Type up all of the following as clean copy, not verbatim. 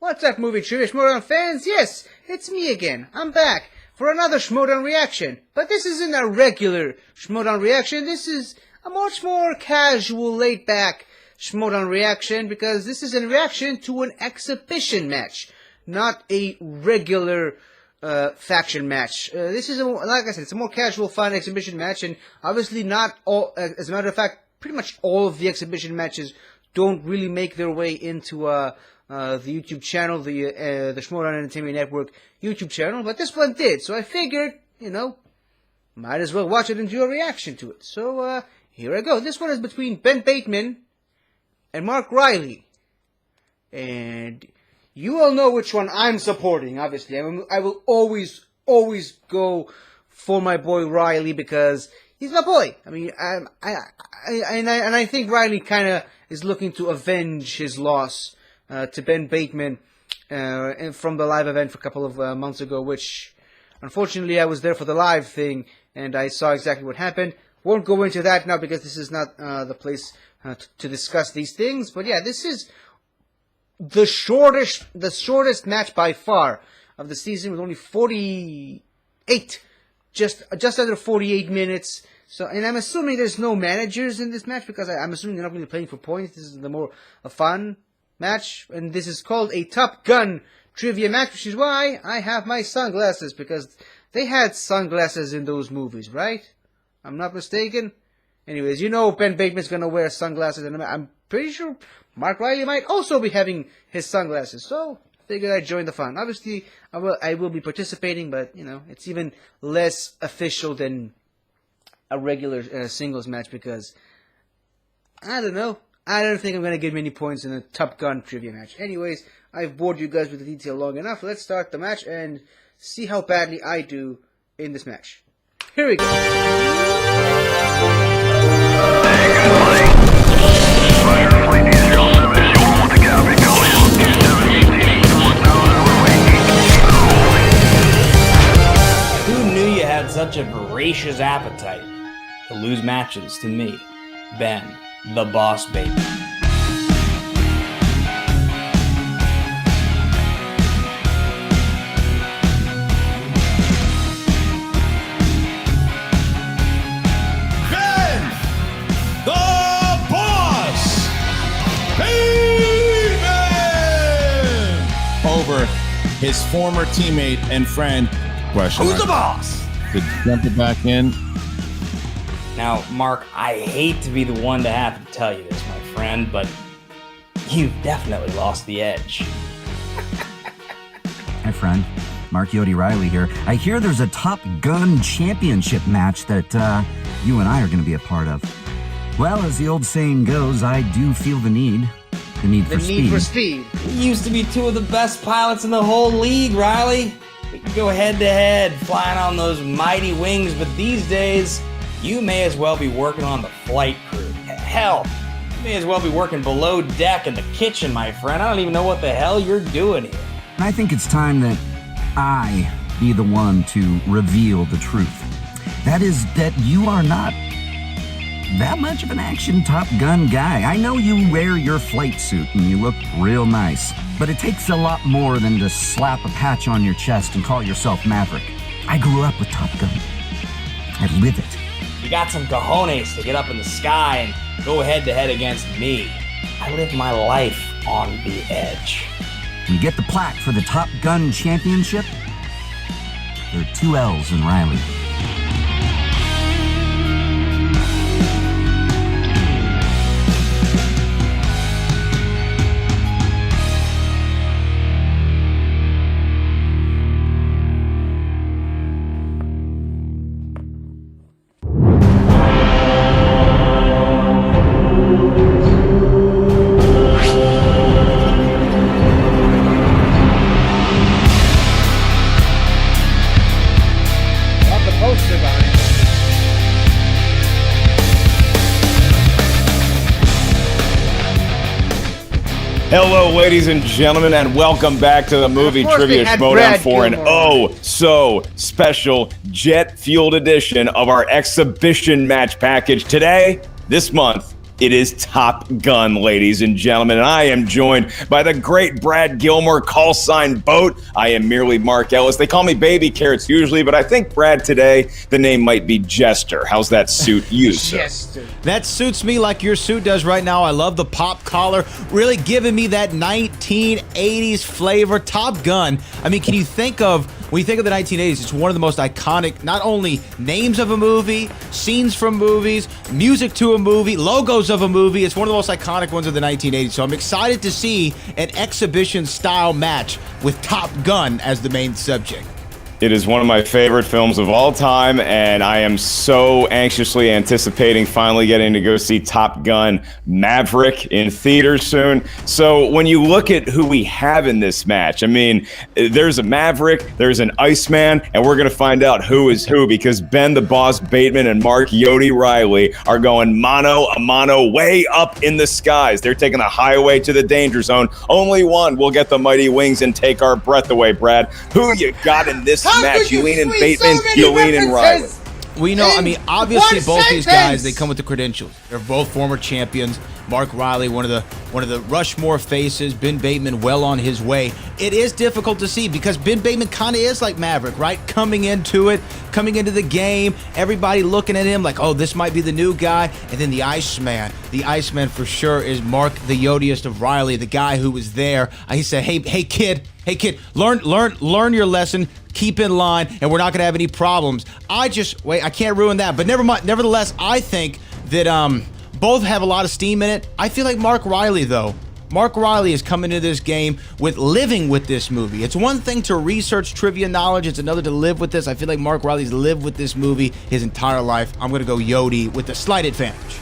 What's up, movie trivia Schmoedown fans? Yes, it's me again. I'm back for another Schmoedown reaction. But this isn't a regular Schmoedown reaction. This is a much more casual, laid-back Schmoedown reaction because this is a reaction to an exhibition match, not a regular faction match. This is, like I said, it's a more casual, fun exhibition match, and obviously not all, as a matter of fact, pretty much all of the exhibition matches don't really make their way into the YouTube channel, the Schmoedown Entertainment Network YouTube channel, but this one did, so I figured, might as well watch it and do a reaction to it. So, here I go. This one is between Bateman and Reilly. And you all know which one I'm supporting, obviously. I will always go for my boy Reilly because he's my boy. I mean, I think Reilly kind of is looking to avenge his loss to Bateman from the live event for a couple of months ago, which, unfortunately, I was there for the live thing, and I saw exactly what happened. Won't go into that now because this is not the place to discuss these things. But yeah, this is the shortest match by far of the season, with only 48, just under 48 minutes. So, and I'm assuming there's no managers in this match because I'm assuming they're not really playing for points. This is the more a fun match, and this is called a Top Gun trivia match, which is why I have my sunglasses, because they had sunglasses in those movies, right? I'm not mistaken. Anyways, Bateman's gonna wear sunglasses, and I'm pretty sure Reilly might also be having his sunglasses. So, figured I'd join the fun. Obviously, I will be participating, but it's even less official than a regular singles match because I don't know. I don't think I'm gonna get many points in a Top Gun trivia match. Anyways, I've bored you guys with the detail long enough. Let's start the match and see how badly I do in this match. Here we go. Who knew you had such a voracious appetite to lose matches to me, Ben, the Boss Bateman? Over his former teammate and friend. Question. Who's the boss? To jump it back in. Now, Mark, I hate to be the one to have to tell you this, my friend, but you've definitely lost the edge. Hi, friend. Mark Reilly here. I hear there's a Top Gun championship match that you and I are going to be a part of. Well, as the old saying goes, I do feel the need. The need for speed. We used to be two of the best pilots in the whole league, Reilly. We could go head-to-head, flying on those mighty wings, but these days, you may as well be working on the flight crew. Hell, you may as well be working below deck in the kitchen, my friend. I don't even know what the hell you're doing here. I think it's time that I be the one to reveal the truth. That is that you are not that much of an action Top Gun guy. I know you wear your flight suit and you look real nice, but it takes a lot more than to slap a patch on your chest and call yourself Maverick. I grew up with Top Gun. I live it. You got some cojones to get up in the sky and go head-to-head against me. I live my life on the edge. You get the plaque for the Top Gun championship. There are 2 L's in Reilly. Hello, ladies and gentlemen, and welcome back to the Movie Trivia Schmoedown for an oh-so-special jet-fueled edition of our exhibition match package. Today, this month, It is Top Gun, ladies and gentlemen, and I am joined by the great Brad Gilmore, call sign Boat. I am merely Mark Ellis. They call me Baby Carrots usually, but I think, Brad, today the name might be Jester. How's that suit you, sir? Jester. That suits me like your suit does right now. I love the pop collar, really giving me that 1980s flavor. Top Gun. I mean, can you think of, when you think of the 1980s, it's one of the most iconic, not only names of a movie, scenes from movies, music to a movie, logos of a movie. It's one of the most iconic ones of the 1980s. So I'm excited to see an exhibition-style match with Top Gun as the main subject. It is one of my favorite films of all time, and I am so anxiously anticipating finally getting to go see Top Gun Maverick in theaters soon. So when you look at who we have in this match, I mean, there's a Maverick, there's an Iceman, and we're going to find out who is who, because Ben the Boss Bateman and Mark Yodi Reilly are going mano a mano way up in the skies. They're taking the highway to the danger zone. Only one will get the mighty wings and take our breath away, Brad. Who you got in this match? You lean in Bateman, you lean in Reilly. We know, I mean, obviously both these guys, they come with the credentials. They're both former champions. Mark Reilly, one of the Rushmore faces. Ben Bateman, well on his way. It is difficult to see because Ben Bateman kind of is like Maverick, right? Coming into the game, everybody looking at him like, oh, this might be the new guy. And then the Iceman for sure is Mark, the Yodiest of Reilly, the guy who was there. He said, hey kid, learn your lesson. Keep in line, and we're not going to have any problems. I can't ruin that, but never mind. Nevertheless, I think that both have a lot of steam in it. I feel like Mark Reilly, though. Mark Reilly is coming into this game with living with this movie. It's one thing to research trivia knowledge. It's another to live with this. I feel like Mark Reilly's lived with this movie his entire life. I'm going to go Yodi with the slight advantage.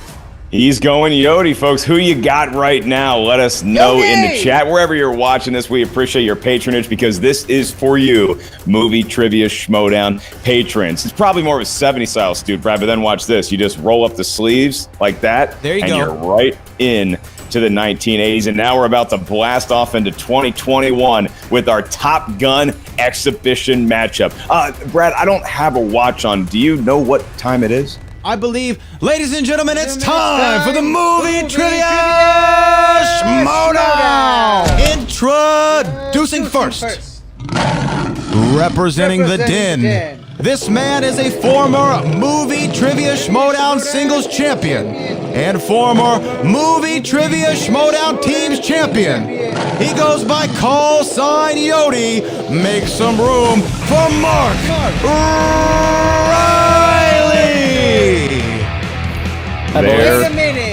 He's going Yodi, folks. Who you got right now? Let us know in the chat. Wherever you're watching this, we appreciate your patronage because this is for you, Movie Trivia Schmoedown patrons. It's probably more of a 70s style dude, Brad, but then watch this. You just roll up the sleeves like that. There you go. And you're right in to the 1980s. And now we're about to blast off into 2021 with our Top Gun exhibition matchup. Brad, I don't have a watch on. Do you know what time it is? I believe, ladies and gentlemen, it's time for the Movie Trivia Schmoedown! Introducing first, representing the Den. This man is a former Movie Trivia Schmoedown Singles Champion and former Movie Trivia Schmoedown Teams Champion. He goes by call sign Yodi. Make some room for Mark Reilly. There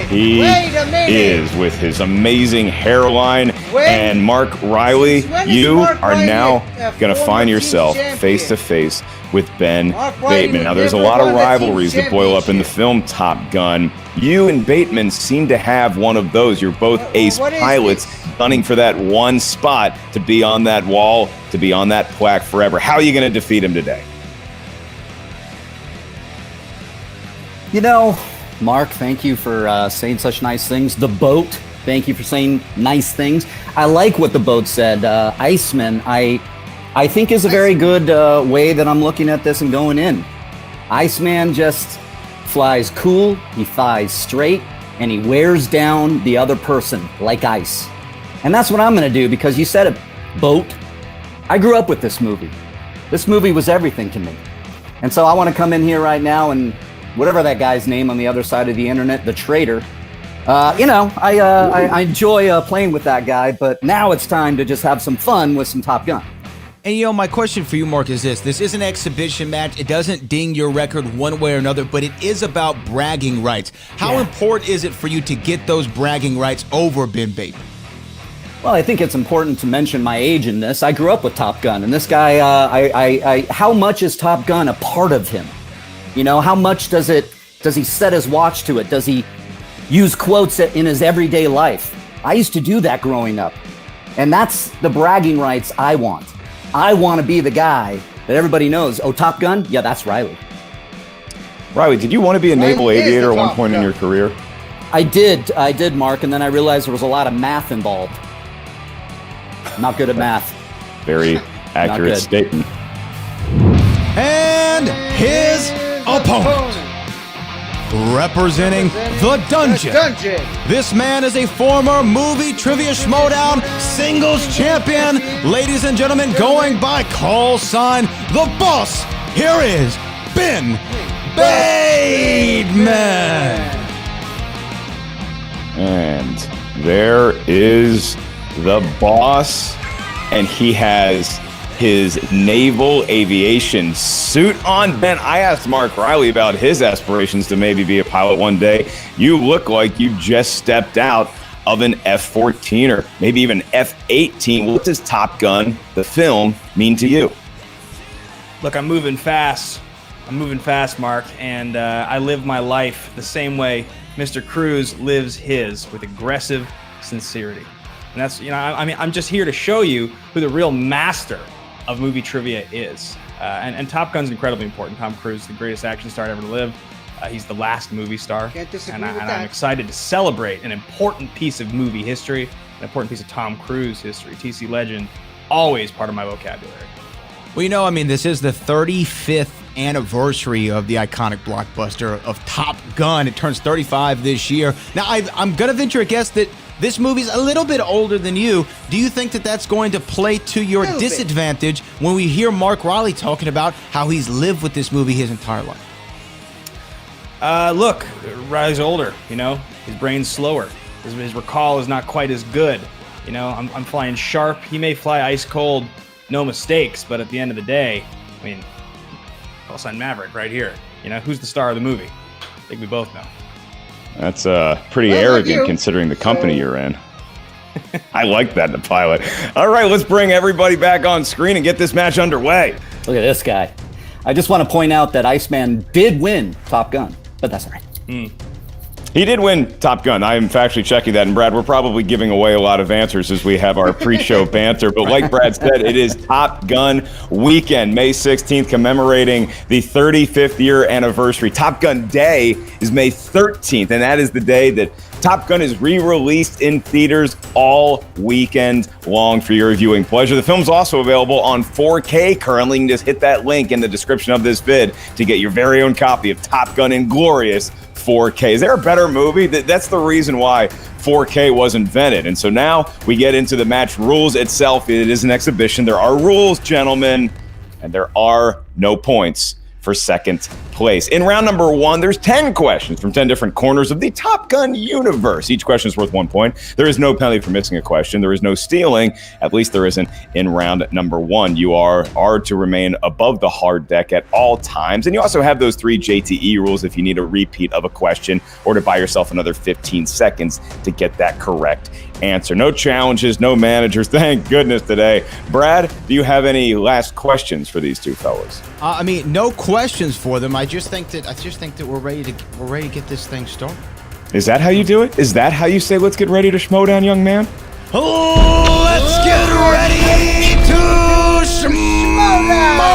he is with his amazing hairline. And Mark Reilly, you are now going to find yourself face to face with Ben Bateman. Now, there's a lot of rivalries that boil up in the film Top Gun. You and Bateman seem to have one of those. You're both ace pilots gunning for that one spot to be on that wall, to be on that plaque forever. How are you going to defeat him today? You know, Mark, thank you for saying such nice things. The Boat, thank you for saying nice things. I like what the Boat said. Iceman, I think is a very good way that I'm looking at this and going in. Iceman just flies cool, he flies straight, and he wears down the other person like ice. And that's what I'm going to do because you said it, Boat. I grew up with this movie. This movie was everything to me. And so I want to come in here right now and whatever that guy's name on the other side of the internet, the traitor. I enjoy playing with that guy, but now it's time to just have some fun with some Top Gun. And my question for you, Mark, is this. This is an exhibition match. It doesn't ding your record one way or another, but it is about bragging rights. How important is it for you to get those bragging rights over Ben Bateman? Well, I think it's important to mention my age in this. I grew up with Top Gun, and this guy, how much is Top Gun a part of him? You know, how much does he set his watch to it? Does he use quotes in his everyday life? I used to do that growing up. And that's the bragging rights I want. I want to be the guy that everybody knows. Oh, Top Gun? Yeah, that's Reilly. Reilly, did you want to be a naval aviator at one point in your career? I did, Mark, and then I realized there was a lot of math involved. Not good at math. Very accurate statement. And his opponent, representing the Dungeon. This man is a former movie trivia Schmoedown singles champion. Ladies and gentlemen, going by call sign the boss, here is Ben Bateman. And there is the boss, and he has his naval aviation suit on. Ben, I asked Mark Reilly about his aspirations to maybe be a pilot one day. You look like you just stepped out of an F-14 or maybe even F-18. What does Top Gun, the film, mean to you? Look, I'm moving fast. Mark, and I live my life the same way Mr. Cruise lives his, with aggressive sincerity. And that's, I'm just here to show you who the real master of movie trivia is. And Top Gun's incredibly important. Tom Cruise, the greatest action star ever to live. He's the last movie star. Can't disagree and with that. I'm excited to celebrate an important piece of movie history, an important piece of Tom Cruise history. TC legend, always part of my vocabulary. Well, this is the 35th anniversary of the iconic blockbuster of Top Gun. It turns 35 this year. Now, I'm going to venture a guess that this movie's a little bit older than you. Do you think that that's going to play to your disadvantage when we hear Mark Reilly talking about how he's lived with this movie his entire life? Look, Riley's older, his brain's slower. His recall is not quite as good. I'm flying sharp. He may fly ice cold, no mistakes, but at the end of the day, call sign Maverick right here. Who's the star of the movie? I think we both know. That's pretty arrogant considering the company you're in. I like that in the pilot. All right, let's bring everybody back on screen and get this match underway. Look at this guy. I just want to point out that Iceman did win Top Gun, but that's all right. He did win Top Gun. I am factually checking that. And Brad, we're probably giving away a lot of answers as we have our pre-show banter. But like Brad said, it is Top Gun weekend, May 16th, commemorating the 35th year anniversary. Top Gun Day is May 13th, and that is the day that Top Gun is re-released in theaters all weekend long for your viewing pleasure. The film's also available on 4K currently. You can just hit that link in the description of this vid to get your very own copy of Top Gun in glorious 4K. Is there a better movie? That's the reason why 4K was invented. And so now we get into the match rules itself. It is an exhibition. There are rules, gentlemen, and there are no points for second place. In round number 1, there's 10 questions from 10 different corners of the Top Gun universe. Each question is worth 1 point. There is no penalty for missing a question. There is no stealing. At least there isn't in round number 1. You are to remain above the hard deck at all times. And you also have those 3 JTE rules if you need a repeat of a question or to buy yourself another 15 seconds to get that correct answer. No challenges, no managers. Thank goodness today. Brad, do you have any last questions for these two fellas? No questions for them. I just think that we're ready to get this thing started. Is that how you do it? Is that how you say let's get ready to Schmoedown, young man? Oh, let's get ready to Schmoedown!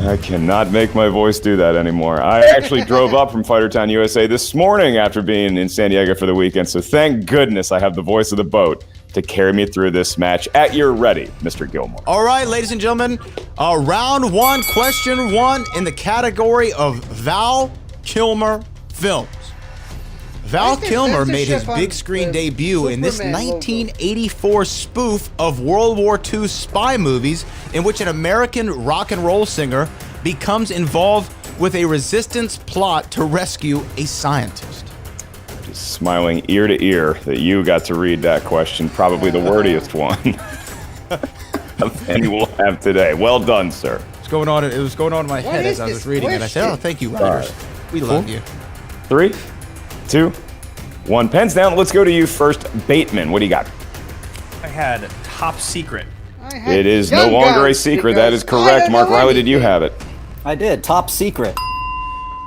I cannot make my voice do that anymore. I actually drove up from Fightertown, USA this morning after being in San Diego for the weekend, so thank goodness I have the voice of the boat to carry me through this match. At your ready, Mr. Gilmore. All right, ladies and gentlemen, round 1, question 1 in the category of Val Kilmer films. Val Kilmer made his big screen debut in this 1984 spoof of World War II spy movies in which an American rock and roll singer becomes involved with a resistance plot to rescue a scientist. Just smiling ear to ear that you got to read that question, probably the wordiest one of any we'll have today. Well done, sir. It was going on in my head as I was reading it. I said, "Oh, thank you, writers. We love you." 3, 2, 1. Pens down. Let's go to you first, Bateman. What do you got? I had Top Secret. It is no longer a secret. That is correct. Mark Reilly, did you have it? I did. Top Secret.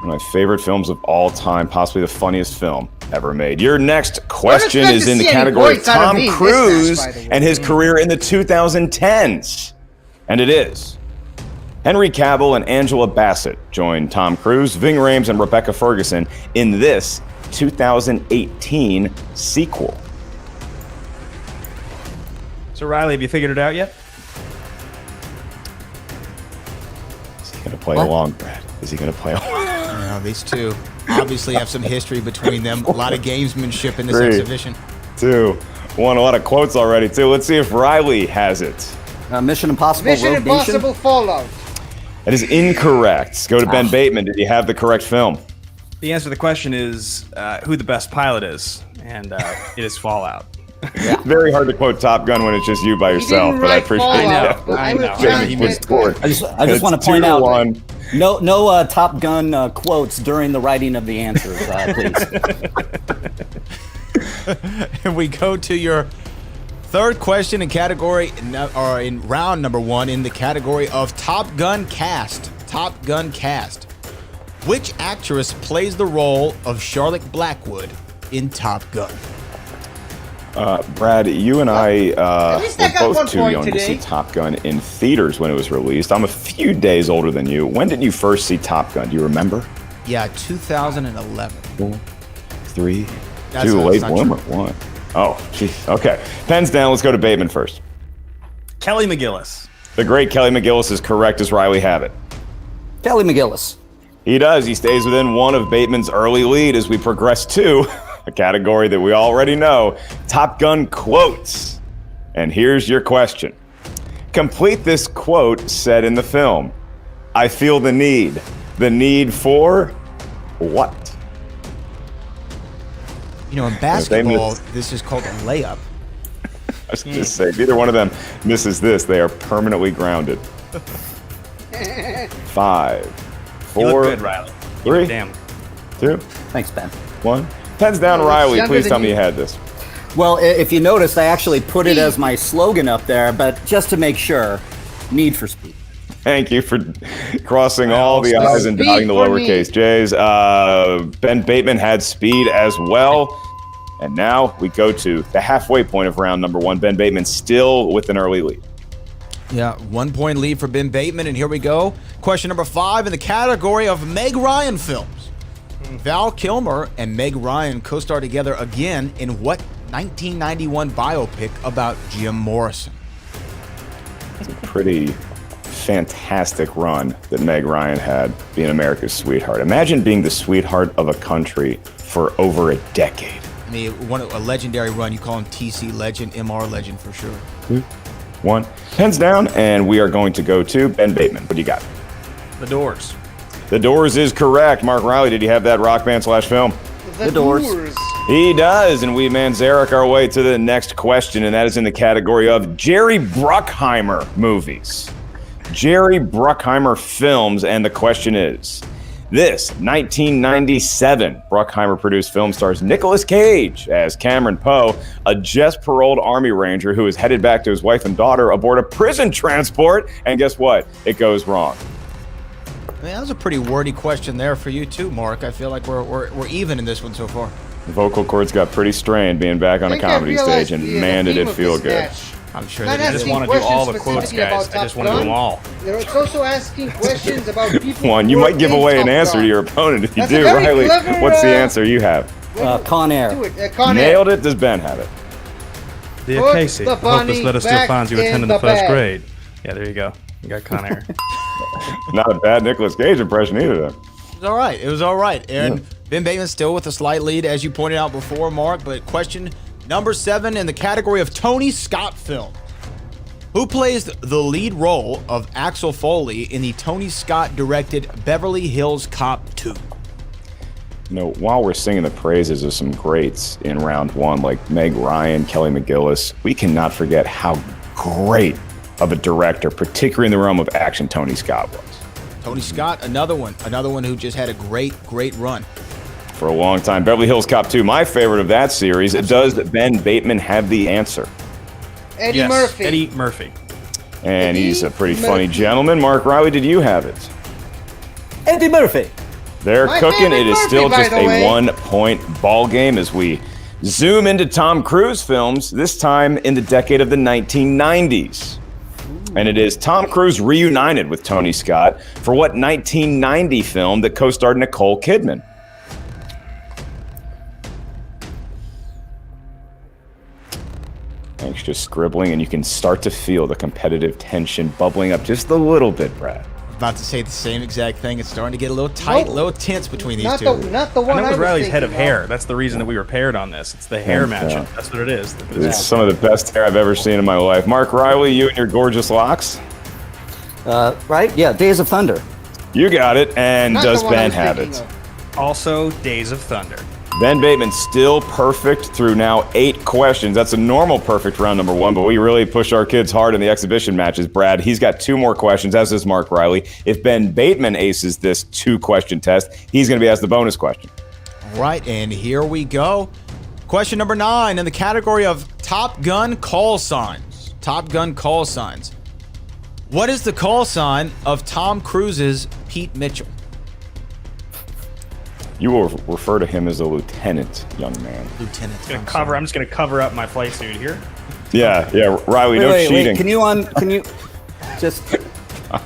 One of my favorite films of all time, possibly the funniest film ever made. Your next question is in the category of Tom Cruise and his career in the 2010s. And it is: Henry Cavill and Angela Bassett joined Tom Cruise, Ving Rhames, and Rebecca Ferguson in this 2018 sequel. So Reilly, have you figured it out yet? Is he going to play along, Brad? Is he going to play along? Now, these two obviously have some history between them. A lot of gamesmanship in this 3, exhibition. 2, 1. A lot of quotes already, too. Let's see if Reilly has it. Mission Impossible Mission Rogue Nation? Impossible Fallout. That is incorrect. Go to Ben Bateman. Did you have the correct film? The answer to the question is who the best pilot is, and it is Fallout. Very hard to quote Top Gun when it's just you by yourself, didn't but I write appreciate Fallout, it. but I would I know. challenge He that missed one. I just want to point out, no Top Gun quotes during the writing of the answers, please. And we go to your third question in category, or in round number 1 in the category of Top Gun cast. Top Gun cast. Which actress plays the role of Charlotte Blackwood in Top Gun? Brad, you and I least I were got 1 both too point young to today. see Top Gun in theaters when it was released. I'm a few days older than you. When did you first see Top Gun? Do you remember? Yeah, 2011. 4, 3, That's 2, not- late that's not bloomer, true. 1. Oh, geez. Okay. Pens down. Let's go to Bateman first. Kelly McGillis. The great Kelly McGillis is correct. Does Reilly have it? Kelly McGillis. He does. He stays within one of Bateman's early lead as we progress to a category that we already know, Top Gun quotes. And here's your question. Complete this quote said in the film. I feel the need. The need for what? You know, in basketball, this is called a layup. I was just saying, if either one of them misses this, they are permanently grounded. 5, You look 4, good, Riley. 3, Damn. 2, Thanks, Ben. 1. Pens down, Oh, he's Reilly. younger Please than tell me you. you had this. Well, if you noticed, I actually put it as my slogan up there, but just to make sure, Need for Speed. Thank you for crossing all the I's and Speed dotting the for me. lowercase J's. Ben Bateman had speed as well. And now we go to the halfway point of round number 1. Ben Bateman still with an early lead. Yeah, 1 point lead for Ben Bateman, and here we go. Question number 5 in the category of Meg Ryan films. Val Kilmer and Meg Ryan co-star together again in what 1991 biopic about Jim Morrison? Pretty fantastic run that Meg Ryan had being America's sweetheart. Imagine being the sweetheart of a country for over a decade. I mean, a legendary run. You call him TC Legend, MR Legend for sure. 1. Pens down, and we are going to go to Ben Bateman. What do you got? The Doors. The Doors is correct. Mark Reilly, did you have that rock band / film? The Doors. He does, and we Manzarek our way to the next question, and that is in the category of Jerry Bruckheimer movies. Jerry Bruckheimer films, and the question is, this 1997 Bruckheimer-produced film stars Nicolas Cage as Cameron Poe, a just-paroled Army Ranger who is headed back to his wife and daughter aboard a prison transport, and guess what? It goes wrong. I mean, that was a pretty wordy question there for you too, Mark. I feel like we're even in this one so far. The vocal cords got pretty strained being back on a comedy stage, and man, did it feel good. I'm sure Not that I just asking want to do all the questions quotes, specifically guys. about I just Top want to do Gun. them all. It's also asking questions about people. One, who you might work give in away an Top answer Gun. to your opponent if you That's a do. very Reilly, clever, what's the answer you have? Con Air. Do it. Con Air. Nailed it. Does Ben have it? Dear Put Casey, the I hope this bunny letter still back finds you in attending the the first bag. grade. Yeah, there you go. You got Con Air. Not a bad Nicolas Cage impression either, though. It was all right. It was all right. And Ben Bateman still with a slight lead, as you pointed out before, Mark. But question number 7 in the category of Tony Scott film. Who plays the lead role of Axel Foley in the Tony Scott-directed Beverly Hills Cop 2? You know, while we're singing the praises of some greats in round 1, like Meg Ryan, Kelly McGillis, we cannot forget how great of a director, particularly in the realm of action, Tony Scott was. Tony Scott, another one who just had a great run. For a long time. Beverly Hills Cop 2, my favorite of that series. Does Ben Bateman have the answer? Eddie Yes, Murphy. Eddie Murphy. And he's a pretty Eddie funny Murphy. gentleman. Mark Reilly, did you have it? Eddie Murphy. They're My cooking. favorite It is Murphy, still by just the a way. 1-point ball game as we zoom into Tom Cruise films, this time in the decade of the 1990s. And it is Tom Cruise reunited with Tony Scott for what 1990 film that co-starred Nicole Kidman? Thanks, just scribbling, and you can start to feel the competitive tension bubbling up just a little bit, Brad. about to say the same exact thing. It's starting to get a little tight, a little tense between these Not two. the one. And it I was Riley's thinking head of hair. That's the reason that we were paired on this. It's the hair matchup. That's what it is. It's some of the best hair I've ever seen in my life. Mark Reilly, you and your gorgeous locks. Right? Yeah, Days of Thunder. You got it. And Not does the one I Ben was have thinking it? of. Also, Days of Thunder. Ben Bateman still perfect through now 8 questions. That's a normal perfect round number 1, but we really push our kids hard in the exhibition matches. Brad, he's got 2 more questions, as does Mark Reilly. If Ben Bateman aces this 2-question test, he's going to be asked the bonus question. All right, and here we go. Question number 9 in the category of Top Gun call signs. Top Gun call signs. What is the call sign of Tom Cruise's Pete Mitchell? You will refer to him as a lieutenant, young man. Lieutenant. I'm just gonna cover up my flight suit here. Yeah, Riley, no cheating. Can you just... I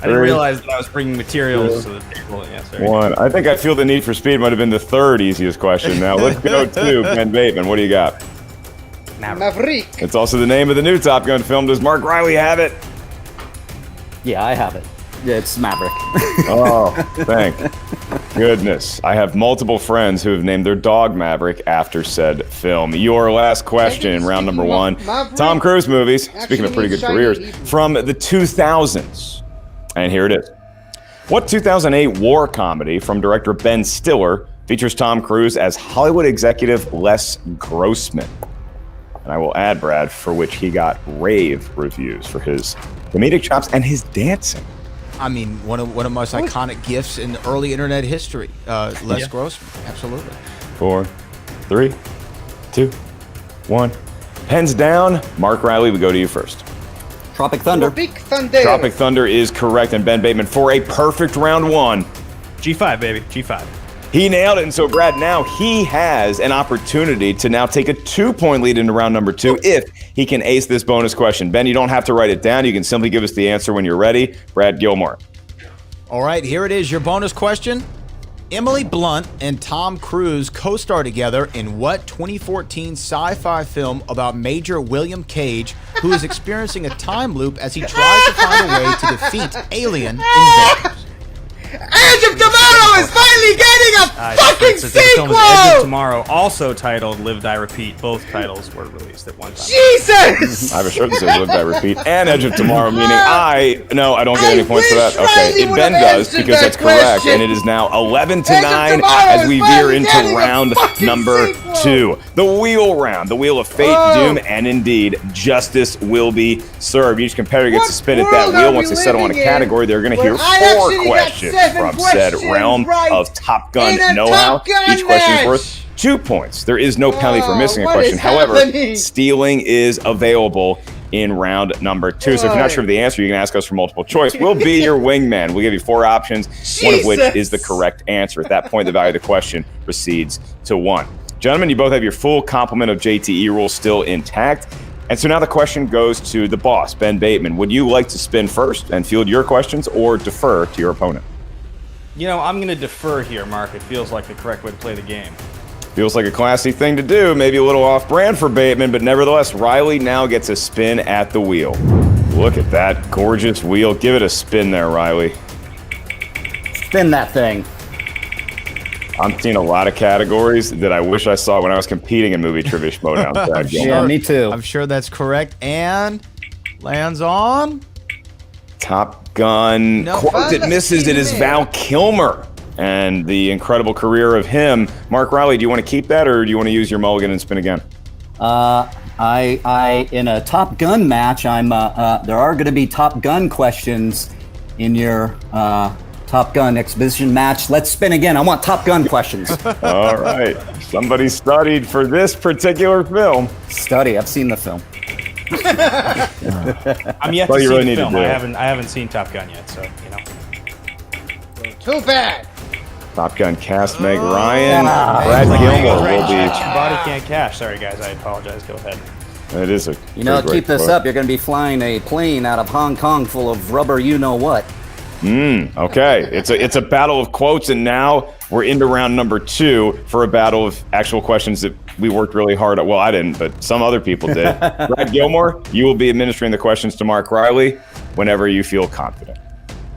didn't realize that I was bringing materials to the table. Yeah, sorry. 1. I think I feel the need for speed might have been the 3rd easiest question. Now let's go to Ben Bateman. What do you got? Maverick. It's also the name of the new Top Gun film. Does Mark Reilly have it? Yeah, I have it. It's Maverick. Oh, thank goodness. I have multiple friends who have named their dog Maverick after said film. Your last question in round number 1. Maverick. Tom Cruise movies, speaking of pretty good Shiny careers, Evil. from the 2000s. And here it is. What 2008 war comedy from director Ben Stiller features Tom Cruise as Hollywood executive Les Grossman? And I will add, Brad, for which he got rave reviews for his comedic chops and his dancing. I mean, one of the most iconic gifts in early internet history. Les Grossman, absolutely. 4, 3, 2, 1. Pens down. Mark Reilly, we go to you first. Tropic Thunder. Big Thunder. Tropic Thunder is correct, and Ben Bateman for a perfect round 1. G5, baby. G5. He nailed it, and so Brad, now he has an opportunity to now take a 2-point lead into round number 2 if he can ace this bonus question. Ben, you don't have to write it down. You can simply give us the answer when you're ready. Brad Gilmore. All right, here it is, your bonus question. Emily Blunt and Tom Cruise co-star together in what 2014 sci-fi film about Major William Cage, who is experiencing a time loop as he tries to find a way to defeat alien invaders? Edge of Tomorrow is finally getting a fucking The film is Edge of sequel! Tomorrow, also titled Live Die Repeat. Both titles were released at one time. Jesus! I have a shirt that says Live Die Repeat and Edge of Tomorrow, meaning I don't get I any points for that. wish Okay, Riley it would Ben have does answered because that that's correct, question. and it is now 11 to Edge of 9 Tomorrow as is we veer finally into getting a round fucking number sequel. 2. The wheel round, the wheel of fate, Oh. doom, and indeed justice will be served. Each competitor gets What to spin at that world wheel. are Once we they settle on a living in category, they're going to where hear I 4 actually got questions 7 from said questions realm right of Top Gun in a know-how. Top Gun Each question is match. worth 2 points. There is no penalty for missing a what question. is However, happening? stealing is available in round number 2. So if you're not sure of the answer, you can ask us for multiple choice. We'll be your wingman. We'll give you 4 options, one of which Jesus. is the correct answer. At that point, the value of the question proceeds to 1. Gentlemen, you both have your full complement of JTE rules still intact. And so now the question goes to the boss, Ben Bateman. Would you like to spin first and field your questions or defer to your opponent? You know, I'm going to defer here, Mark. It feels like the correct way to play the game. Feels like a classy thing to do, maybe a little off-brand for Bateman, but nevertheless, Reilly now gets a spin at the wheel. Look at that gorgeous wheel. Give it a spin there, Reilly. Spin that thing. I'm seeing a lot of categories that I wish I saw when I was competing in movie trivia Schmoedown. Brad Gilmore. Yeah, me too. I'm sure that's correct. And lands on. Top Gun. No. Quote that misses, it is Val Kilmer. And the incredible career of him. Mark Reilly, do you want to keep that or do you want to use your mulligan and spin again? I in a Top Gun match, I'm there are going to be Top Gun questions in your Top Gun exhibition match. Let's spin again. I want Top Gun questions. All right. Somebody studied for this particular film. Study. I've seen the film. I'm yet Well, to you see really the need to film. do I it. haven't seen Top Gun yet, so you know. Too bad. Top Gun cast Meg Ryan. Ah, Brad Meg Gilmore Right, will be. body can't cash. Sorry, guys. I apologize. Go ahead. It is a. You know, pretty keep great this quote. up. You're going to be flying a plane out of Hong Kong full of rubber. You know what? Okay, it's a battle of quotes, and now we're into round number 2 for a battle of actual questions that we worked really hard at. Well, I didn't, but some other people did. Brad Gilmore, you will be administering the questions to Mark Reilly. whenever you feel confident.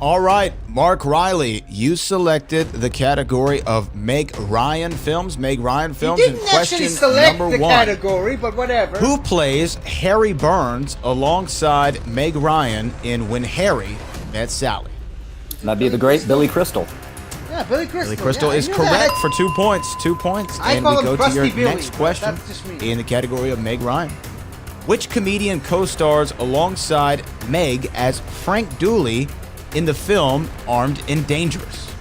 All right, Mark Reilly, you selected the category of Meg Ryan films. Meg Ryan films. You didn't and question actually select number the one. category, but whatever. Who plays Harry Burns alongside Meg Ryan in When Harry Met Sally? That'd be the great Billy Crystal. Yeah, Billy Crystal. Billy Crystal yeah, is I knew correct that. for 2 points. 2 points. I And call we him go to Crusty your Billy, next but question that's just me. in the category of Meg Ryan. Which comedian co-stars alongside Meg as Frank Dooley in the film Armed and Dangerous?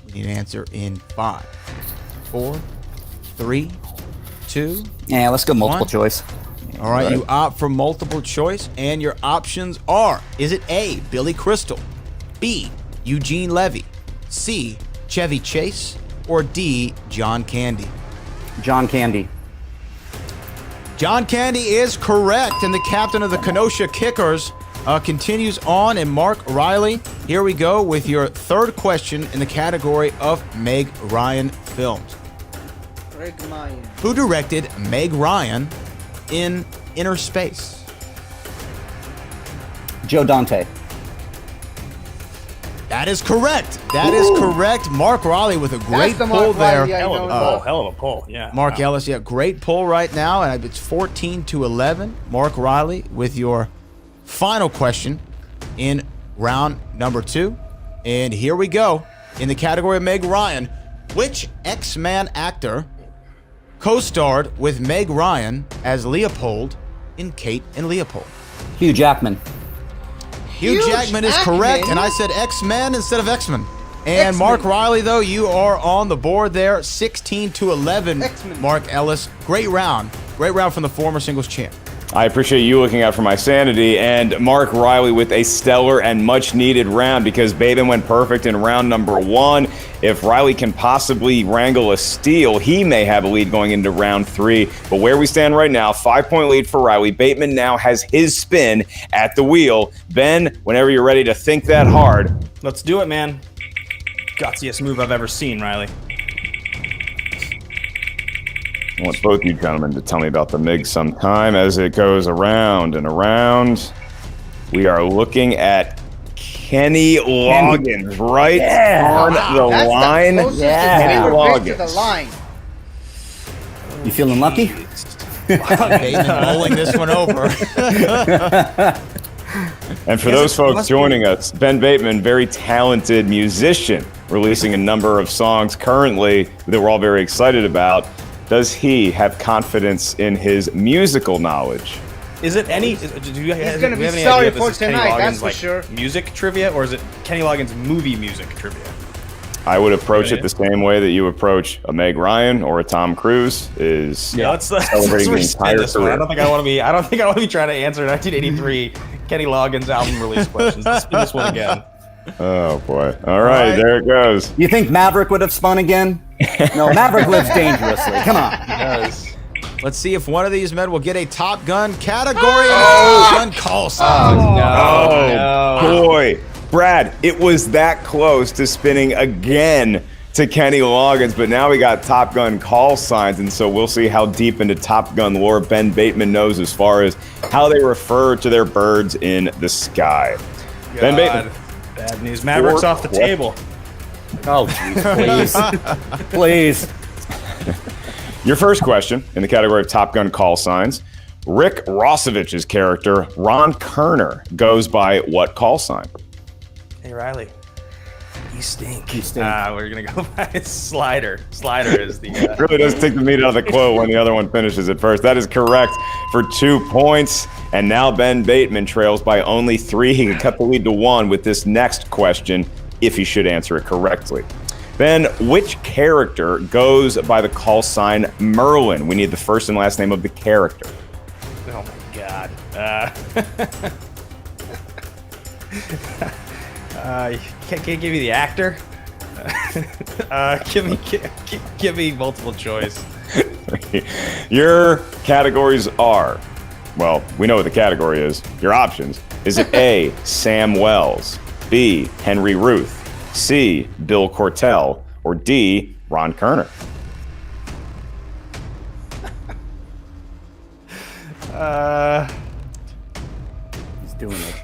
We need an answer in 5, 4, 3, 2. Yeah, let's go multiple One. choice. All right, you opt for multiple choice, and your options are: is it A, Billy Crystal, B, Eugene Levy, C, Chevy Chase, or D, John Candy? John Candy. John Candy is correct, and the captain of the Kenosha Kickers continues on. And Mark Reilly, here we go with your third question in the category of Meg Ryan films. Greg Mayan. Who directed Meg Ryan in Inner Space? Joe Dante. That is correct. That is correct. Mark Reilly with a great That's the pull Mark there. Reilly I Hell know of and a pull. love. Hell of a pull. Yeah. Mark Wow. Ellis, yeah, great pull right now, and it's 14-11. Mark Reilly with your final question in round number 2. And here we go. In the category of Meg Ryan, which X-Man actor co-starred with Meg Ryan as Leopold in Kate and Leopold? Hugh Jackman. Hugh Jackman is correct, and I said X-Men instead of X-Men. And Mark Reilly, though, you are on the board there, 16-11. X-Men. Mark Ellis, great round from the former singles champ. I appreciate you looking out for my sanity, and Mark Reilly with a stellar and much-needed round because Bateman went perfect in round number 1. If Reilly can possibly wrangle a steal, he may have a lead going into round 3. But where we stand right now, 5-point lead for Reilly. Bateman now has his spin at the wheel. Ben, whenever you're ready to think that hard. Let's do it, man. Gutsiest move I've ever seen, Reilly. I want both you gentlemen to tell me about the MiG sometime as it goes around and around. We are looking at Kenny Loggins right on the That's line. the closest Kenny it's ever been to the Loggins. line. You feeling lucky? Bateman bowling this one over. And for those folks joining us, Ben Bateman, very talented musician, releasing a number of songs currently that we're all very excited about. Does he have confidence in his musical knowledge? Is it any? Do you He's have, gonna do be you have any sorry idea if for this is Kenny tonight, that's Loggins, for like, sure. music trivia, or is it Kenny Loggins movie music trivia? I would approach it the same way that you approach a Meg Ryan or a Tom Cruise. Is Let's celebrating the respin entire this one. I career. don't think I want to be. I don't think I want to be trying to answer 1983 Kenny Loggins album release questions. Let's spin this one again. Oh boy! All right, there it goes. You think Maverick would have spun again? No, Maverick lives dangerously. Come on. Let's see if one of these men will get a Top Gun category and a Top Gun call sign. Oh boy, Brad! It was that close to spinning again to Kenny Loggins, but now we got Top Gun call signs, and so we'll see how deep into Top Gun lore Ben Bateman knows as far as how they refer to their birds in the sky. Ben Bateman. Bad news. Maverick's off the table. Oh, jeez, please. Your first question in the category of Top Gun call signs. Rick Rossovich's character, Ron Kerner, goes by what call sign? Hey, Reilly. You stink. You stink. We're going to go by Slider. Slider is the... It really does take the meat out of the quote when the other one finishes it first. That is correct for 2 points. And now Ben Bateman trails by only 3. He can cut the lead to 1 with this next question if he should answer it correctly. Ben, which character goes by the call sign Merlin? We need the first and last name of the character. Oh, my God. Can't give you the actor? Give me multiple choice. Your categories are, well, we know what the category is. Your options. Is it A, Sam Wells, B, Henry Ruth, C, Bill Cortell, or D, Ron Kerner? He's doing it.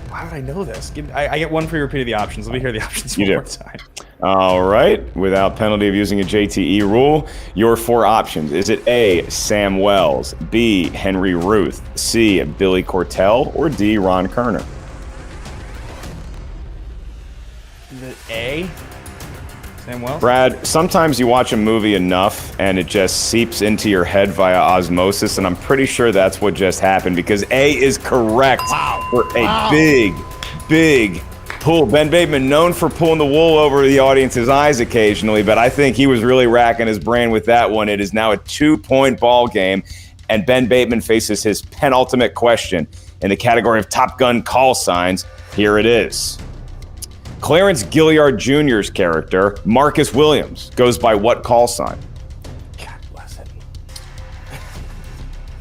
Why would I know this? I get one for your repeat of the options. Let me hear the options one You more do. time. All right. Without penalty of using a JTE rule, your 4 options. Is it A, Sam Wells, B, Henry Ruth, C, Billy Cortell, or D, Ron Kerner? Is it A? Sam Wells? Brad, sometimes you watch a movie enough and it just seeps into your head via osmosis, and I'm pretty sure that's what just happened because A is correct for a big pull. Ben Bateman, known for pulling the wool over the audience's eyes occasionally, but I think he was really racking his brain with that one. It is now a 2-point ball game, and Ben Bateman faces his penultimate question in the category of Top Gun call signs. Here it is. Clarence Gilliard Jr.'s character, Marcus Williams, goes by what call sign? God bless it.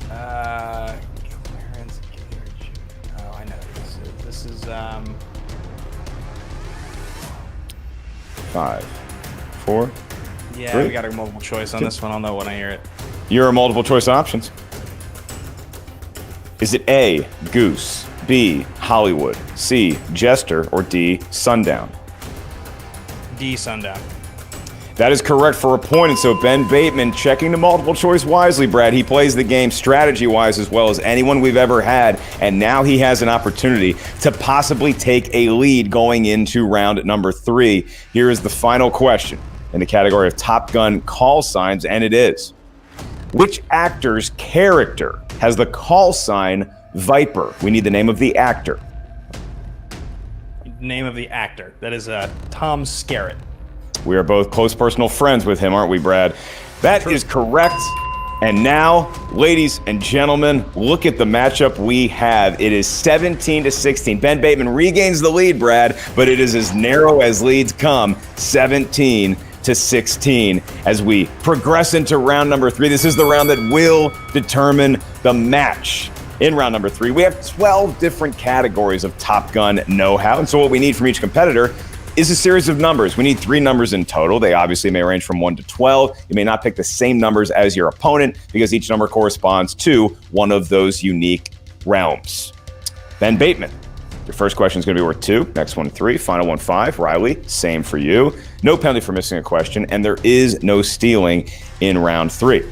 Clarence Gilliard Jr. Oh, I know this is 5, 4. Yeah, 3. we got a multiple choice on this one. I'll know when I hear it. Your multiple choice options. Is it A, Goose, B, Hollywood, C, Jester, or D, Sundown? D, Sundown. That is correct for a point, and so Ben Bateman checking the multiple choice wisely, Brad. He plays the game strategy-wise as well as anyone we've ever had, and now he has an opportunity to possibly take a lead going into round number 3. Here is the final question in the category of Top Gun call signs, and it is: which actor's character has the call sign Viper? We need the name of the actor. Name of the actor. That is Tom Skerritt. We are both close personal friends with him, aren't we, Brad? That is correct. And now, ladies and gentlemen, look at the matchup we have. It is 17-16. Ben Bateman regains the lead, Brad, but it is as narrow as leads come, 17-16. As we progress into round number 3, this is the round that will determine the match. In round number 3, we have 12 different categories of Top Gun know-how, and so what we need from each competitor is a series of numbers. We need 3 numbers in total. They obviously may range from 1 to 12. You may not pick the same numbers as your opponent because each number corresponds to one of those unique realms. Ben Bateman, your first question is going to be worth 2. Next one, 3. Final one, 5. Reilly, same for you. No penalty for missing a question, and there is no stealing in round 3.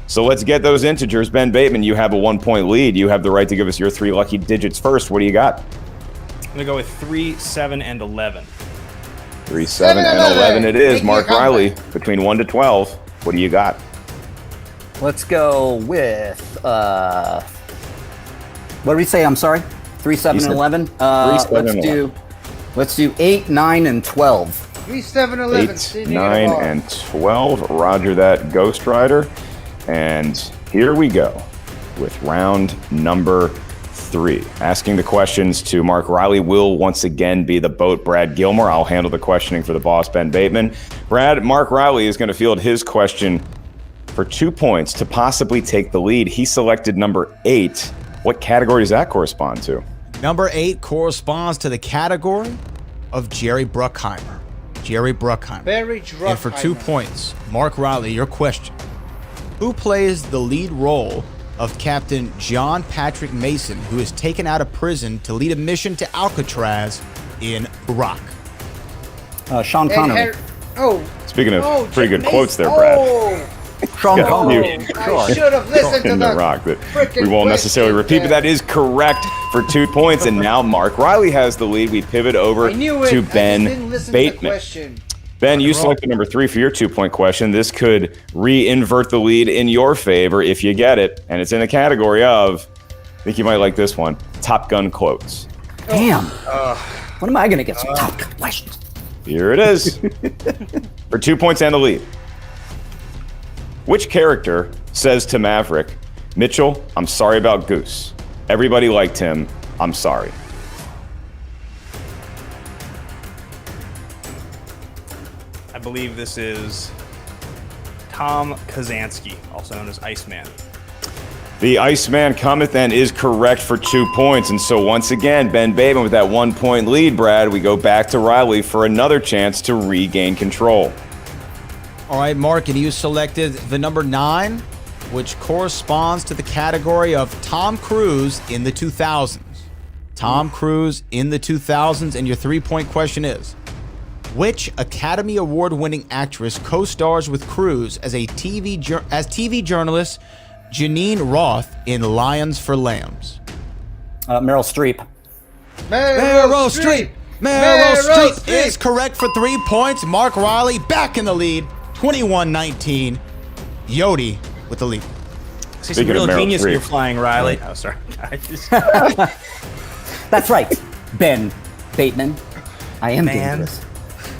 So let's get those integers. Ben Bateman, you have a 1-point lead. You have the right to give us your 3 lucky digits first. What do you got? I'm going to go with 3, 7, and 11. 3, 7, and 11 it is. Mark Reilly, between 1 to 12. What do you got? Let's go with, what did we say? I'm sorry? 3, 7, and 11? 3, 7, and 11. Let's do 8, 9, and 12. 3, 7, 11. 8, 9, and 12. Roger that, Ghost Rider. And here we go with round number 3. Asking the questions to Mark Reilly will once again be the boat, Brad Gilmore. I'll handle the questioning for the boss, Ben Bateman. Brad, Mark Reilly is going to field his question for 2 points to possibly take the lead. He selected number 8. What category does that correspond to? Number 8 corresponds to the category of Jerry Bruckheimer. Jerry Bruckheimer. Barry Druckheimer. And for 2 points, Mark Reilly, your question. Who plays the lead role of Captain John Patrick Mason, who is taken out of prison to lead a mission to Alcatraz in Iraq? Sean Connery. Speaking of pretty good Mason. quotes there, Brad. Sean Yeah, Connery. I should have listened to In the the rock that frickin' we won't necessarily question, repeat, but that is correct for 2 points. And now Mark Reilly has the lead. We pivot over I knew it. to I just Ben didn't listen to the Bateman. question. Ben, you selected number 3 for your 2-point question. This could re-invert the lead in your favor if you get it. And it's in the category of, I think you might like this one, Top Gun quotes. Damn. When am I going to get some Top Gun questions? Here it is. For 2 points and the lead. Which character says to Maverick, Mitchell, I'm sorry about Goose. Everybody liked him. I'm sorry. I believe this is Tom Kazansky, also known as Iceman. The Iceman cometh and is correct for 2 points. And so once again, Ben Bateman with that 1-point lead, Brad, we go back to Reilly for another chance to regain control. All right, Mark, and you selected the number 9, which corresponds to the category of Tom Cruise in the 2000s. Tom Cruise in the 2000s, and your 3-point question is, which Academy Award-winning actress co-stars with Cruise as TV journalist Janine Roth in Lions for Lambs? Meryl Streep. Meryl Streep! Meryl Streep is correct for 3 points. Mark Reilly back in the lead, 21-19. Yodi with the lead. See some real genius you're flying, Reilly. Oh, sorry. That's right, Ben Bateman. I am dangerous.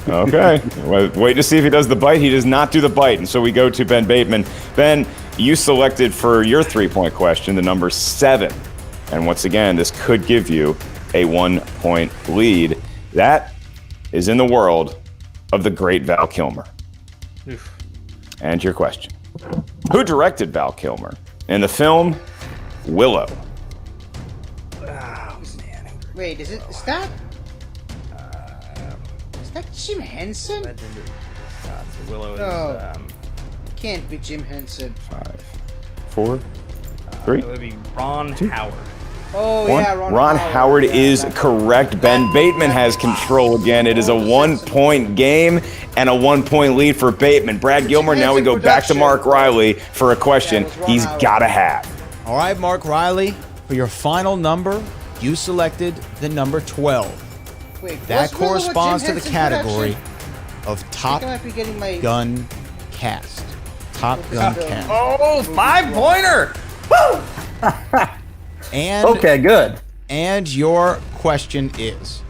Okay. Wait to see if he does the bite. He does not do the bite, and so we go to Ben Bateman. Ben, you selected for your 3-point question the number 7. And once again, this could give you a 1-point lead. That is in the world of the great Val Kilmer. Oof. And your question. Who directed Val Kilmer in the film Willow? Wait, is that Jim Henson? Willow is. Can't be Jim Henson. 5, 4, 3. It would be Ron Howard. Oh, 1. yeah, Ron Howard is correct. Ben Bateman has control again. It is a 1-point game and a 1-point lead for Bateman. Brad Gilmer, now we go back to Mark Reilly for a question he's got to have. All right, Mark Reilly, for your final number, you selected the number 12. Wait, that corresponds to the category of Top Gun Cast. Top Gun Cast. Oh, 5-pointer! Woo! And okay, good. And your question is,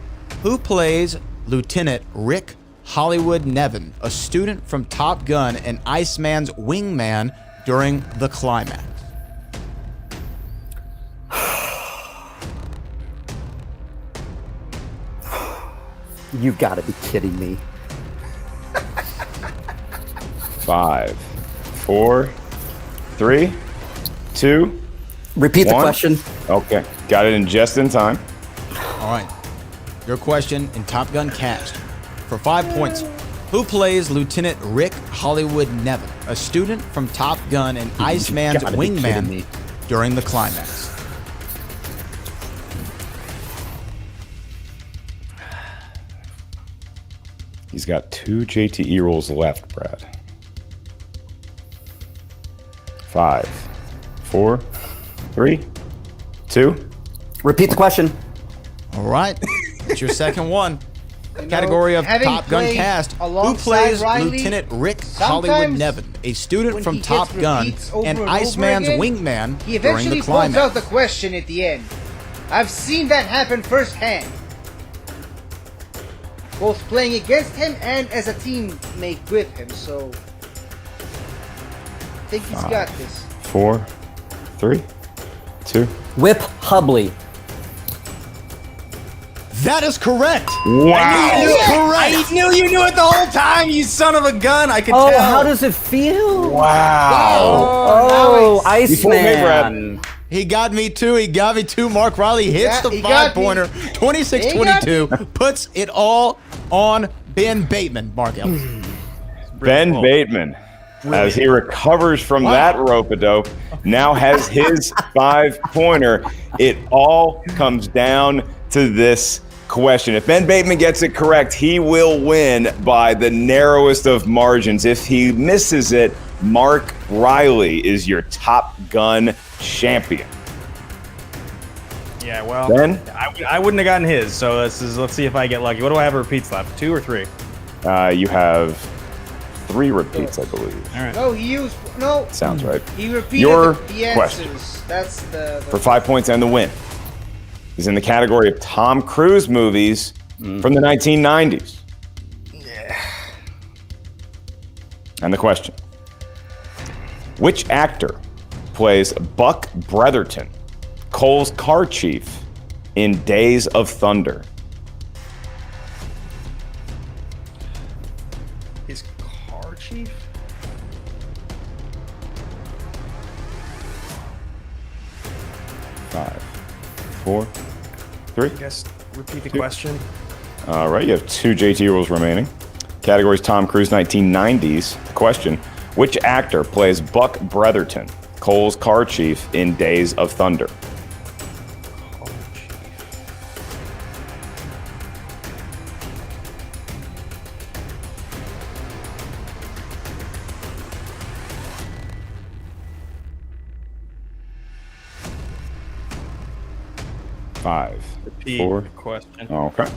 who plays Lieutenant Rick Hollywood Nevin, a student from Top Gun and Iceman's wingman during the climax? You've got to be kidding me. 5, 4, 3, 2. Repeat the question. Okay, got it in just in time. All right. Your question in Top Gun Cast. For 5 points, who plays Lieutenant Rick Hollywood Nevin, a student from Top Gun and Iceman's wingman during the climax? He's got 2 JTE rolls left, Brad. 5, 4, 3, 2. Repeat the question. All right. It's your second one. Category of Top Gun Cast. Who plays Lieutenant Rick Hollywood Nevin, a student from Top Gun and Iceman's wingman he during the eventually climax? pulls out the question at the end. I've seen that happen firsthand. Both playing against him and as a teammate with him, so I think he's got this. 4, 3, 2. Whip Hubley. That is correct. Wow. I knew you knew it the whole time, you son of a gun. I could tell. Oh, how does it feel? Wow. Oh, Iceman. He got me too. He got me too. Mark Reilly hits the 5-pointer. 26-22. Puts it all on Ben Bateman. Mark Ellis. Ben Bateman, as he recovers from that rope-a-dope, now has his 5-pointer. It all comes down to this question. If Ben Bateman gets it correct, he will win by the narrowest of margins. If he misses it, Mark Reilly is your Top Gun champion. Yeah, well, Ben? I wouldn't have gotten his, so let's see if I get lucky. What do I have repeats left? 2 or 3? You have 3 repeats, I believe. All right. No, he used no. Sounds right. He repeated Your the question. answers. That's the For 5 points and the win is in the category of Tom Cruise movies from the 1990s. Yeah. And the question: which actor plays Buck Bretherton, Cole's car chief, in Days of Thunder? His car chief? Five, 4, 3. I guess repeat the question. All right, you have 2 JT rules remaining. Categories: Tom Cruise 1990s, question. Which actor plays Buck Bretherton, Cole's car chief in Days of Thunder? Five, Repeat 4. question. Okay.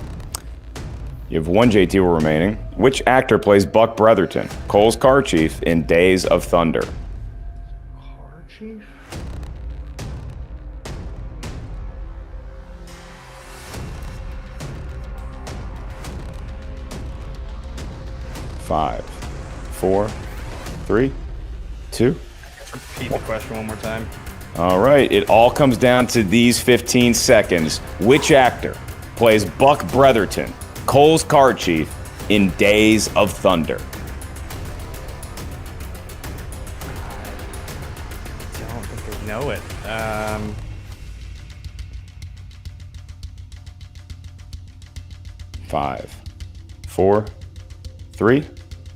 You have one JT remaining. Which actor plays Buck Bretherton, Cole's car chief in Days of Thunder? Car chief? Five, 4, 3, 2. Repeat the question one more time. All right, it all comes down to these 15 seconds. Which actor plays Buck Bretherton, Cole's car chief in Days of Thunder? I don't think I know it. Five, 4, 3.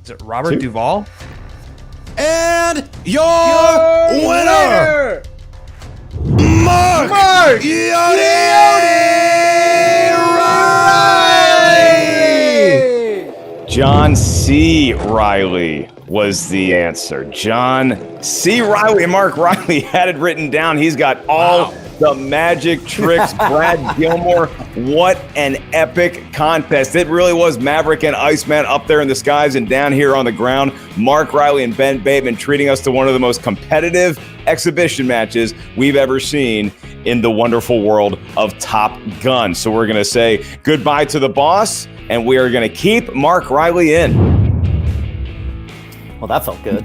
Is it Robert 2. Duvall? And your winner, Mark Reilly! John C. Reilly was the answer. John C. Reilly. Mark Reilly had it written down. He's got all the magic tricks. Brad Gilmore, what an epic contest. It really was Maverick and Iceman up there in the skies and down here on the ground. Mark Reilly and Ben Bateman treating us to one of the most competitive exhibition matches we've ever seen in the wonderful world of Top Gun. So we're going to say goodbye to the boss, and we are going to keep Mark Reilly in. Well, that felt good.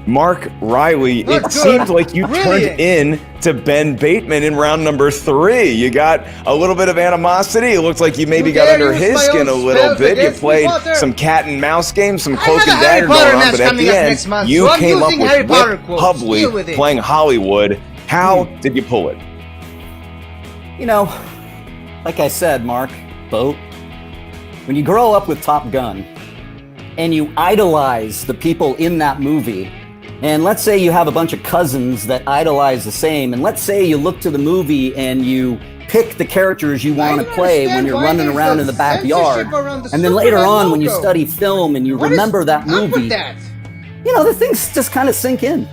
Mark Reilly, it Good. seemed like you Brilliant. turned in to Ben Bateman in round number 3. You got a little bit of animosity. It looked like you maybe You got dare under use his my skin a own little spells bit. You against me, played Potter. some cat and mouse games, some I cloak have a and Harry dagger Potter going on, match but at coming the up end, next month, you so I'm came up using Harry with Potter Whip quotes. Hubley Deal with it. playing Hollywood. How did you pull it? You know, like I said, Mark, Boat, when you grow up with Top Gun and you idolize the people in that movie, and let's say you have a bunch of cousins that idolize the same, and let's say you look to the movie and you pick the characters you want to don't play when understand you're why running there's around a in the backyard, censorship around the and then later Superman on when you logo. study film and you What is remember that up with movie, that? you know, the things just kind of sink in.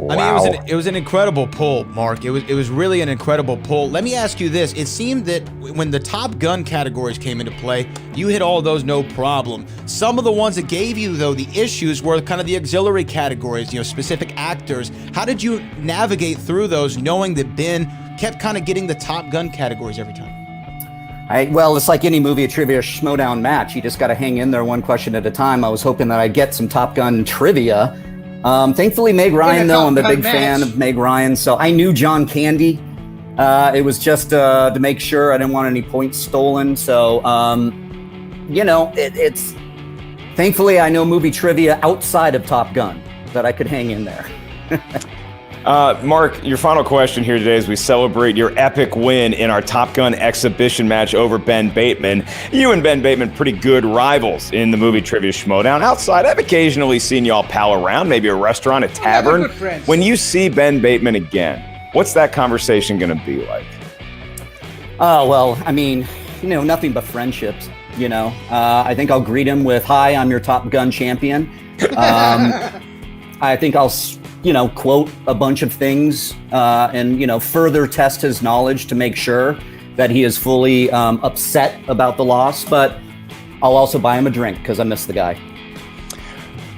I mean, it was an incredible pull, Mark. It was really an incredible pull. Let me ask you this. It seemed that when the Top Gun categories came into play, you hit all those no problem. Some of the ones that gave you, though, the issues were kind of the auxiliary categories, you know, specific actors. How did you navigate through those knowing that Ben kept kind of getting the Top Gun categories every time? Well, it's like any movie, a trivia Schmoedown match. You just got to hang in there one question at a time. I was hoping that I'd get some Top Gun trivia. Thankfully, Meg Ryan, though, I'm a big fan of Meg Ryan, so I knew John Candy. It was just to make sure I didn't want any points stolen. So, you know, it's thankfully I know movie trivia outside of Top Gun that I could hang in there. Mark, your final question here today as we celebrate your epic win in our Top Gun exhibition match over Ben Bateman. You and Ben Bateman, pretty good rivals in the movie Trivia Schmoedown. Outside, I've occasionally seen y'all pal around, maybe a restaurant, a tavern. good friends. When you see Ben Bateman again, what's that conversation going to be like? Oh, well, I mean, you know, nothing but friendships, you know. I think I'll greet him with, "Hi, I'm your Top Gun champion." I think I'll, you know, quote a bunch of things and, you know, further test his knowledge to make sure that he is fully upset about the loss. But I'll also buy him a drink because I miss the guy.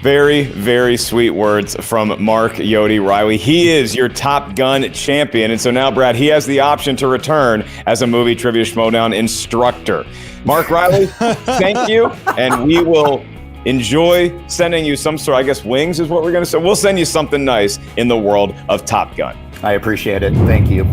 Very, very sweet words from Mark Yodi Reilly. He is your Top Gun champion. And so now, Brad, he has the option to return as a movie Trivia Schmoedown instructor. Mark Reilly, thank you. And we will enjoy sending you some sort, I guess, wings is what we're going to say. We'll send you something nice in the world of Top Gun. I appreciate it. Thank you.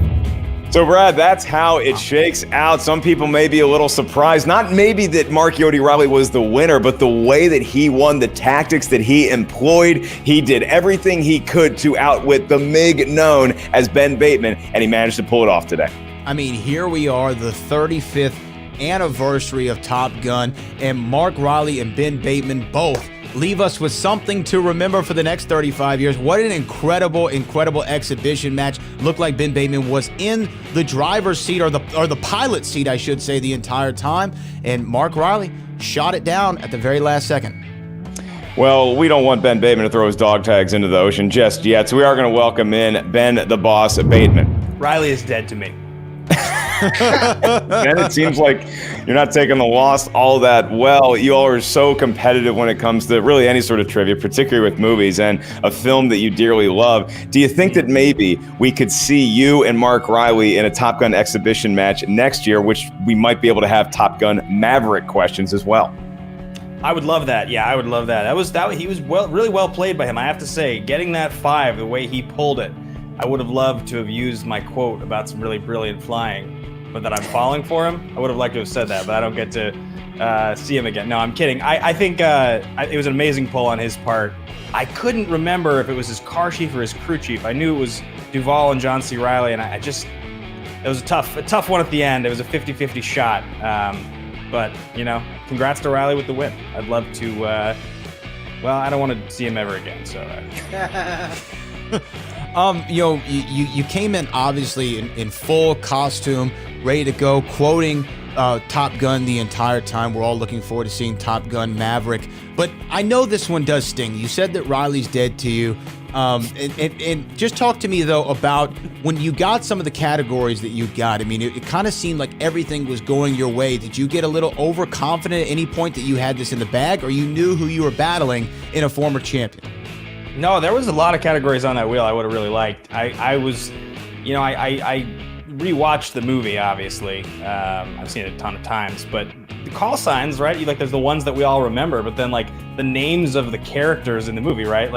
So, Brad, that's how it shakes out. Some people may be a little surprised. Not maybe that Mark Yodi Reilly was the winner, but the way that he won, the tactics that he employed. He did everything he could to outwit the MIG known as Ben Bateman, and he managed to pull it off today. I mean, here we are, the 35th anniversary of Top Gun, and Mark Reilly and Ben Bateman both leave us with something to remember for the next 35 years. What an incredible, incredible exhibition match. Looked like Ben Bateman was in the driver's seat, or the pilot seat, I should say, the entire time. And Mark Reilly shot it down at the very last second. Well, we don't want Ben Bateman to throw his dog tags into the ocean just yet, so we are going to welcome in Ben the Boss Bateman. Reilly is dead to me. Ben, it seems like you're not taking the loss all that well. You all are so competitive when it comes to really any sort of trivia, particularly with movies and a film that you dearly love. Do you think that maybe we could see you and Mark Reilly in a Top Gun exhibition match next year, which we might be able to have Top Gun Maverick questions as well? I would love that. Yeah, I would love that. He was really well played by him. I have to say, getting that 5, the way he pulled it, I would have loved to have used my quote about some really brilliant flying, but that I'm falling for him. I would have liked to have said that, but I don't get to see him again. No, I'm kidding. I think it was an amazing pull on his part. I couldn't remember if it was his car chief or his crew chief. I knew it was Duvall and John C. Reilly, and it was a tough one at the end. It was a 50-50 shot. But, congrats to Reilly with the win. I'd love to, well, I don't want to see him ever again, so. You came in obviously in full costume, ready to go, quoting Top Gun the entire time. We're all looking forward to seeing Top Gun Maverick. But I know this one does sting. You said that Reilly's dead to you. And just talk to me, though, about when you got some of the categories that you got. I mean, it kind of seemed like everything was going your way. Did you get a little overconfident at any point that you had this in the bag, or you knew who you were battling in a former champion? No, there was a lot of categories on that wheel I would have really liked. I rewatched the movie, obviously. I've seen it a ton of times, but the call signs, right? There's the ones that we all remember, but then the names of the characters in the movie, right?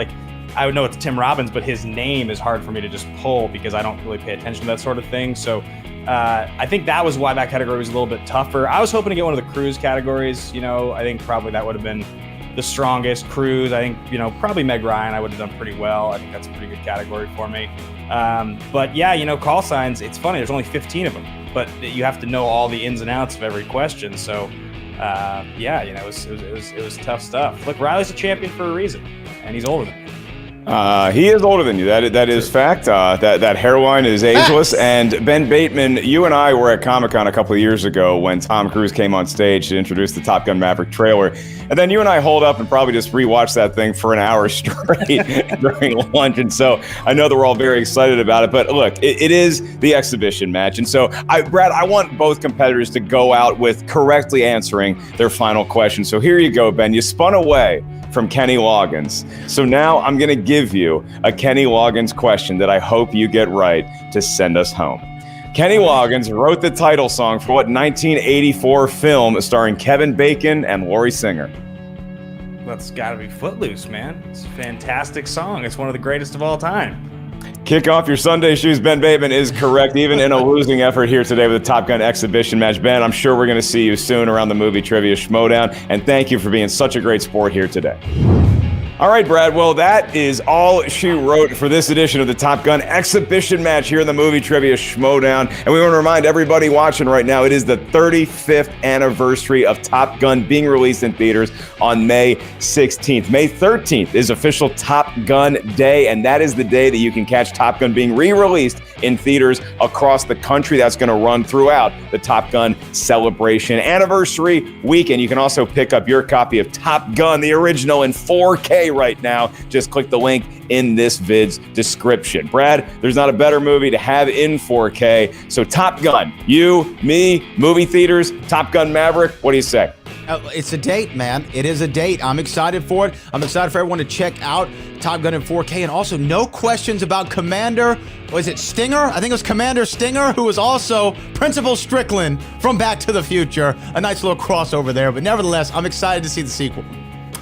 I would know it's Tim Robbins, but his name is hard for me to just pull because I don't really pay attention to that sort of thing. So I think that was why that category was a little bit tougher. I was hoping to get one of the cruise categories. I think probably that would have been the strongest. Cruise, I think, probably Meg Ryan, I would have done pretty well. I think that's a pretty good category for me. But yeah, call signs, it's funny, there's only 15 of them, but you have to know all the ins and outs of every question. So it was tough stuff. Look, Reilly's a champion for a reason, and he's older than me. He is older than you. That is fact. That hairline is ageless. And Ben Bateman, you and I were at Comic-Con a couple of years ago when Tom Cruise came on stage to introduce the Top Gun Maverick trailer. And then you and I holed up and probably just rewatched that thing for an hour straight during lunch. And so I know that we're all very excited about it. But look, it is the exhibition match. And so, Brad, I want both competitors to go out with correctly answering their final question. So here you go, Ben. You spun away from Kenny Loggins. So now I'm going to give you a Kenny Loggins question that I hope you get right to send us home. Kenny Loggins wrote the title song for what 1984 film starring Kevin Bacon and Laurie Singer? That's got to be Footloose, man. It's a fantastic song. It's one of the greatest of all time. Kick off your Sunday shoes. Ben Bateman is correct, even in a losing effort here today with the Top Gun exhibition match. Ben, I'm sure we're going to see you soon around the movie trivia Schmoedown, and thank you for being such a great sport here today. All right, Brad. Well, that is all she wrote for this edition of the Top Gun exhibition match here in the movie trivia Schmoedown. And we want to remind everybody watching right now, it is the 35th anniversary of Top Gun being released in theaters on May 16th. May 13th is official Top Gun Day, and that is the day that you can catch Top Gun being re-released in theaters across the country. That's going to run throughout the Top Gun celebration anniversary weekend. You can also pick up your copy of Top Gun, the original, in 4K right now. Just click the link in this vid's description. Brad, there's not a better movie to have in 4K. So Top Gun, you, me, movie theaters, Top Gun Maverick, what do you say? It's a date, man. It is a date. I'm excited for it. I'm excited for everyone to check out Top Gun in 4K. And also, no questions about Commander, was it Stinger? I think it was Commander Stinger, who was also Principal Strickland from Back to the Future. A nice little crossover there. But nevertheless, I'm excited to see the sequel.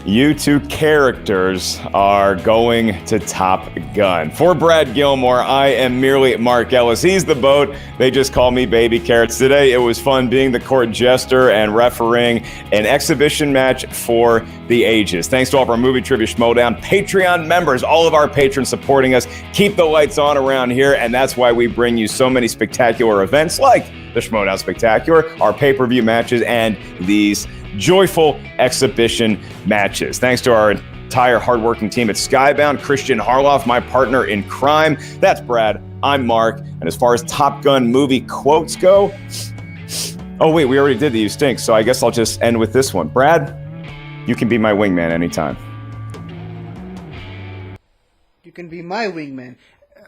You two characters are going to Top Gun. For Brad Gilmore, I am merely Mark Ellis. He's the boat. They just call me Baby Carrots. Today, it was fun being the court jester and refereeing an exhibition match for the ages. Thanks to all of our Movie Trivia Schmoedown Patreon members, all of our patrons supporting us. Keep the lights on around here, and that's why we bring you so many spectacular events like the Schmoedown Spectacular, our pay-per-view matches, and these joyful exhibition matches. Thanks to our entire hardworking team at Skybound, Christian Harloff, my partner in crime. That's Brad. I'm Mark. And as far as Top Gun movie quotes go, oh wait, we already did the You Stink, so I guess I'll just end with this one. Brad, you can be my wingman anytime. You can be my wingman.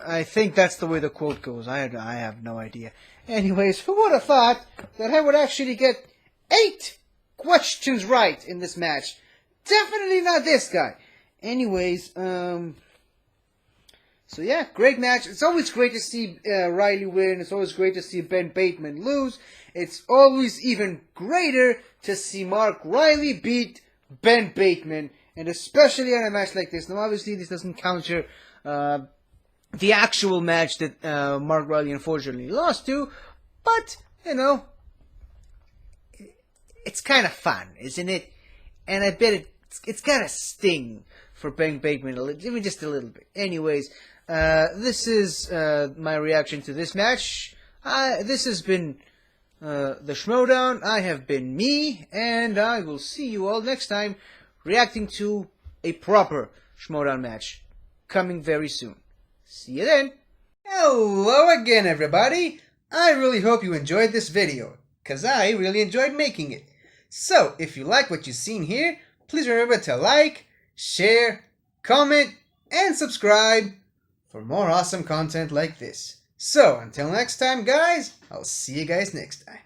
I think that's the way the quote goes. I have no idea. Anyways, who would have thought that I would actually get 8 questions right in this match? Definitely not this guy. Anyways, so yeah, great match. It's always great to see Reilly win. It's always great to see Ben Bateman lose. It's always even greater to see Mark Reilly beat Ben Bateman, and especially on a match like this. Now, obviously, this doesn't counter the actual match that Mark Reilly unfortunately lost to, but, you know, it's kind of fun, isn't it? And I bet it's got a sting for Ben Bateman, even just a little bit. Anyways, this is my reaction to this match. This has been the Schmoedown. I have been me, and I will see you all next time reacting to a proper Schmoedown match coming very soon. See you then. Hello again, everybody. I really hope you enjoyed this video, because I really enjoyed making it. So, if you like what you've seen here, please remember to like, share, comment, and subscribe for more awesome content like this. So, until next time, guys, I'll see you guys next time.